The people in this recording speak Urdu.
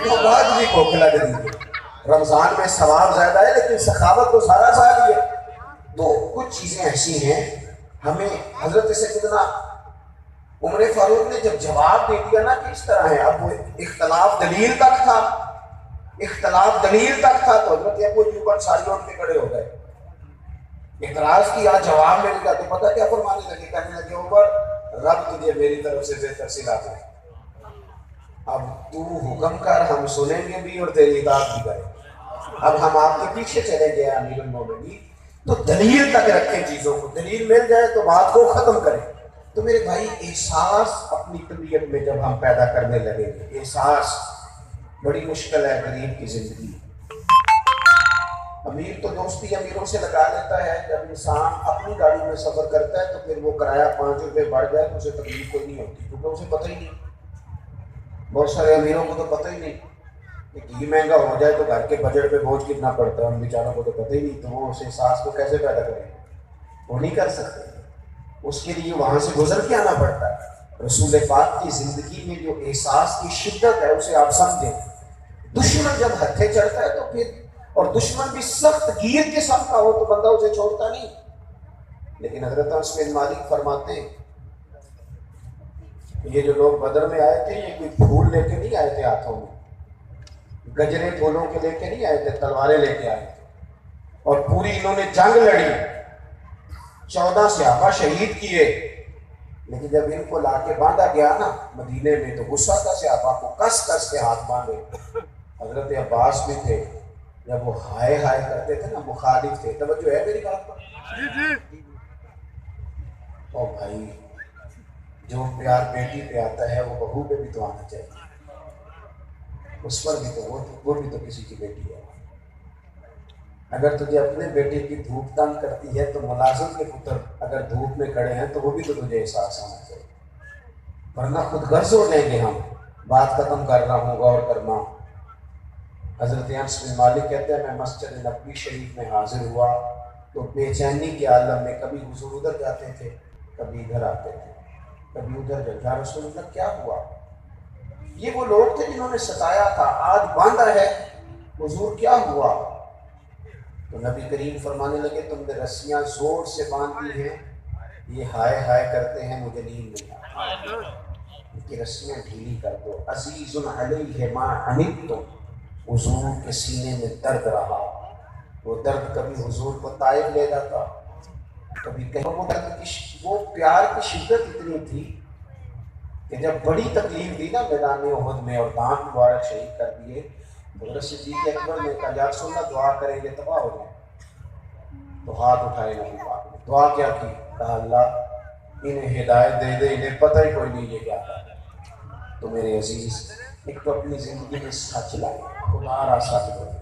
تو بعد بھی کھوکھلا دے دی۔ رمضان میں ثواب زیادہ ہے لیکن سخاوت تو سارا سال ہی ہے۔ تو کچھ چیزیں ایسی ہیں ہمیں حضرت سیدنا عمر فاروق نے جب جواب دے دیا نا کہ اس طرح ہے، اب وہ اختلاف دلیل تک تھا، اختلاف دلیل تک تھا، تو حضرت ابو ایوب انصاری اٹھ کے کھڑے ہو گئے، اعتراض کیا، جواب میں لکھا، تو پتہ کیا فرمانے لگے، کہنے لگے عمر رب تجھے میری طرف سے بہتر سلا دے، اب تو حکم کر، ہم سنیں گے بھی اور تیری اطاعت بھی کریں، اب ہم آپ کے پیچھے چلے گئے امیر المومنین۔ تو دلیل تک رکھیں چیزوں کو، دلیل مل جائے تو بات کو ختم کریں۔ تو میرے بھائی احساس اپنی طبیعت میں جب ہم پیدا کرنے لگیں گے، احساس بڑی مشکل ہے غریب کی زندگی۔ امیر تو دوستی امیروں سے لگا لیتا ہے، جب انسان اپنی گاڑی میں سفر کرتا ہے تو پھر وہ کرایہ 5 روپے بڑھ جائے تو اسے تکلیف کوئی نہیں ہوتی، کیونکہ اسے پتہ ہی نہیں۔ بہت سارے امیروں کو تو پتہ ہی نہیں کہ گھی مہنگا ہو جائے تو گھر کے بجٹ پہ بوجھ کتنا پڑتا ہے، ان بیچاروں کو تو پتہ ہی نہیں، تو وہ اس احساس کو کیسے پیدا کریں، وہ نہیں کر سکتے، اس کے لیے وہاں سے گزر کے آنا پڑتا ہے۔ رسول پاک کی زندگی میں جو احساس کی شدت ہے اسے آپ سمجھیں۔ دشمن جب ہتھے چڑھتا ہے تو پھر، اور دشمن بھی سخت گیر کے ساتھ کا ہو تو بندہ اسے چھوڑتا نہیں، لیکن حضرت انس بن مالک فرماتے ہیں یہ جو لوگ بدر میں آئے تھے یہ کوئی پھول لے کے نہیں آئے تھے ہاتھوں میں، گجرے پھولوں کے لے کے نہیں آئے تھے، تلواریں لے کے آئے تھے، اور پوری انہوں نے جنگ لڑی، 14 صحابہ شہید کیے، لیکن جب ان کو لا کے باندھا گیا نا مدینے میں تو غصہ تھا، صحابہ کو کس کس کے ہاتھ باندھے۔ حضرت عباس بھی تھے، جب وہ ہائے ہائے کرتے تھے نا مخالف تھے، توجہ ہے میری بات پر؟ او بھائی جو پیار بیٹی پہ آتا ہے وہ بہو پہ بھی تو آنا چاہیے، اس پر بھی تو وہ بھی تو کسی کی بیٹی ہے۔ اگر تجھے اپنے بیٹے کی دھوپ تنگ کرتی ہے تو ملازم کے پتر اگر دھوپ میں کھڑے ہیں تو وہ بھی تو تجھے احساس آنا چاہیے، ورنہ خود غرض ہو لیں گے ہم، بات ختم کر رہا ہوں، غور کرنا۔ حضرت انس بن مالک کہتے ہیں میں مسجد نبوی شریف میں حاضر ہوا تو بے چینی کے عالم میں کبھی حضور ادھر جاتے تھے، کبھی ادھر آتے تھے، کبھی ادھر جاتے، یا رسول اللہ کیا ہوا؟ یہ وہ لوگ تھے جنہوں نے ستایا تھا، آج باندھا ہے، حضور کیا ہوا؟ تو نبی کریم فرمانے لگے تم نے رسیاں زور سے باندھ دی ہیں، یہ ہائے ہائے کرتے ہیں مجھے نیند نہیں آتی، ان کی رسیاں ڈھیلی کر دو۔ عزیز علیہ ما عنتم، حضور کے سینے میں درد رہا، وہ درد کبھی حضور کو طائف لے جاتا، کبھی کہیں، وہ درد کی وہ پیار کی شدت اتنی تھی کہ جب بڑی تکلیف دی نا میدان احد میں اور دانت مبارک شہید کر دیے، حضرت صدیق اکبر نے کہا یا رسول اللہ دعا کریں گے تباہ ہو جائیں، تو ہاتھ اٹھائے نبی پاک نے، دعا کیا کی؟ کہا اللہ انہیں ہدایت دے دے، انہیں پتہ ہی کوئی نہیں یہ کیا تھا۔ تو میرے عزیز ایک تو اپنی زندگی میں سچ لائیں، خدا را سچ بولیں،